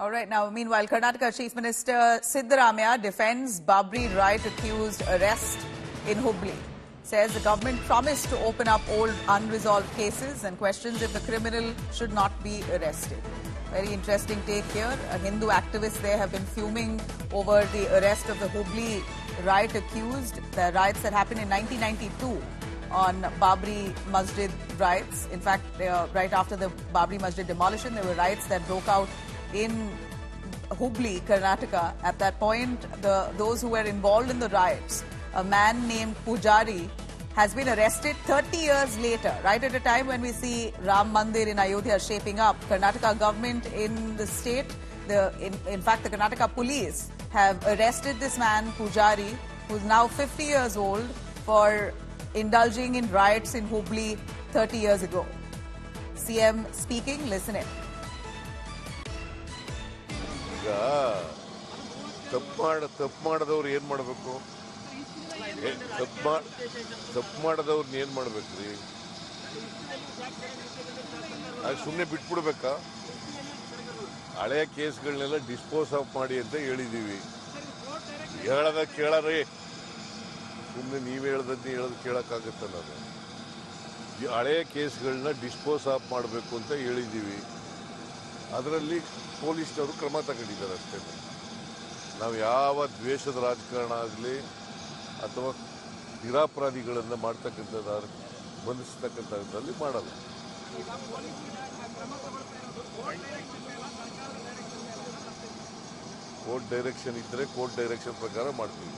All right. Now, meanwhile, Karnataka Chief Minister Siddaramaiah defends Babri riot-accused arrest in Hubli. Says the government promised to open up old unresolved cases and questions if the criminal should not be arrested. Very interesting take here. Hindu activists there have been fuming over the arrest of the Hubli riot-accused. The riots that happened in 1992 on Babri Masjid riots. In fact, right after the Babri Masjid demolition, there were riots that broke out in Hubli, Karnataka. At that point, those who were involved in the riots, a man named Pujari, has been arrested 30 years later, right at a time when we see Ram Mandir in Ayodhya shaping up. Karnataka government in the state, in fact, the Karnataka police have arrested this man, Pujari, who's now 50 years old, for indulging in riots in Hubli 30 years ago. CM speaking, listen in. ತಪ್ಪು ಮಾಡಿದವ್ರು ಏನು ಮಾಡಬೇಕು? ತಪ್ಪು ಮಾಡಿದವ್ರನ್ನ ಏನು ಮಾಡಬೇಕ್ರಿ? ಸುಮ್ಮನೆ ಬಿಟ್ಬಿಡ್ಬೇಕಾ? ಹಳೆಯ ಕೇಸ್ಗಳನ್ನೆಲ್ಲ dispose of ಮಾಡಿ ಅಂತ ಹೇಳಿದೀವಿ. ಹೇಳದ ಕೇಳರಿ, ಸುಮ್ಮನೆ ನೀವು ಹೇಳೋದು ಕೇಳಕ್ಕಾಗತ್ತ? ನಾನು ಹಳೆಯ ಕೇಸ್ಗಳನ್ನ ಡಿಸ್ಪೋಸ್ ಆಫ್ ಮಾಡಬೇಕು ಅಂತ ಹೇಳಿದ್ದೀವಿ. ಅದರಲ್ಲಿ ಪೊಲೀಸ್ನವರು ಕ್ರಮ ತಗೊಂಡಿದ್ದಾರೆ ಅಷ್ಟೇ. ನಾವು ಯಾವ ದ್ವೇಷದ ರಾಜಕಾರಣ ಆಗಲಿ ಅಥವಾ ನಿರಾಪರಾಧಿಗಳನ್ನು ಬಂಧಿಸ್ತಕ್ಕಂಥದ್ರಲ್ಲಿ ಮಾಡಲ್ಲ. ಕೋರ್ಟ್ ಡೈರೆಕ್ಷನ್ ಇದ್ದರೆ ಕೋರ್ಟ್ ಡೈರೆಕ್ಷನ್ ಪ್ರಕಾರ ಮಾಡ್ತೀವಿ.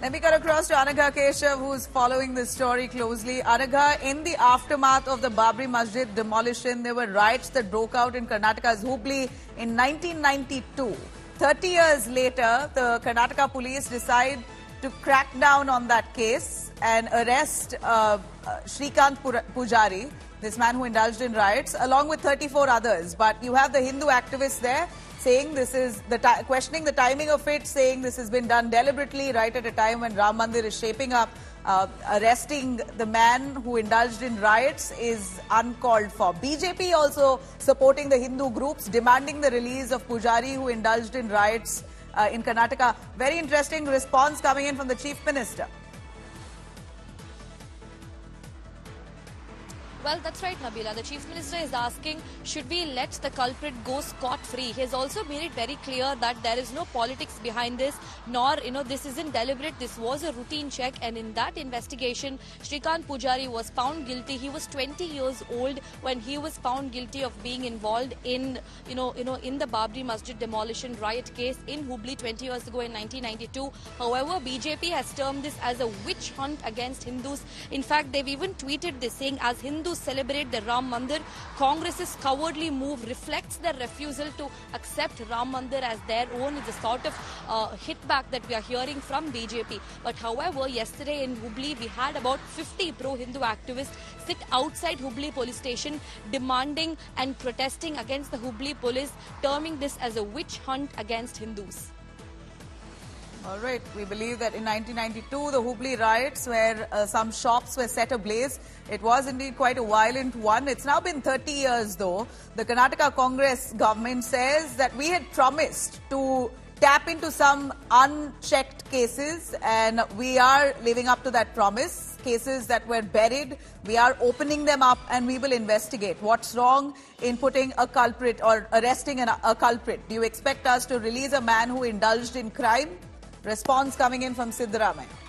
Let me cut across to Anagha Keshav, who's following this story closely. Anagha, in the aftermath of the Babri Masjid demolition, there were riots that broke out in Karnataka's Hubli in 1992. 30 years later, the Karnataka police decide to crack down on that case and arrest Shrikant Pujari, this man who indulged in riots, along with 34 others. But you have the Hindu activists there saying this is questioning the timing of it, saying this has been done deliberately right at a time when Ram Mandir is shaping up. Arresting the man who indulged in riots is uncalled for. BJP also supporting the Hindu groups, demanding the release of Pujari who indulged in riots in Karnataka. Very interesting response coming in from the Chief Minister. Well, that's right, Nabila. The Chief Minister is asking, should we let the culprit go scot-free? He has also made it very clear that there is no politics behind this, nor, this isn't deliberate. This was a routine check, and in that investigation, Shrikant Pujari was found guilty. He was 20 years old when he was found guilty of being involved in, in the Babri Masjid demolition riot case in Hubli 20 years ago in 1992. However, BJP has termed this as a witch hunt against Hindus. In fact, they've even tweeted this, saying, as Hindus celebrate the Ram Mandir, Congress's cowardly move reflects their refusal to accept Ram Mandir as their own. It's a sort of hit back that we are hearing from BJP. But however, yesterday in Hubli, we had about 50 pro-Hindu activists sit outside Hubli police station demanding and protesting against the Hubli police, terming this as a witch hunt against Hindus. All right. We believe that in 1992, the Hubli riots, where some shops were set ablaze, it was indeed quite a violent one. It's now been 30 years, though. The Karnataka Congress government says that we had promised to tap into some unchecked cases, and we are living up to that promise. Cases that were buried, we are opening them up and we will investigate. What's wrong in putting a culprit or arresting a culprit? Do you expect us to release a man who indulged in crime? Response coming in from Siddaramaiah.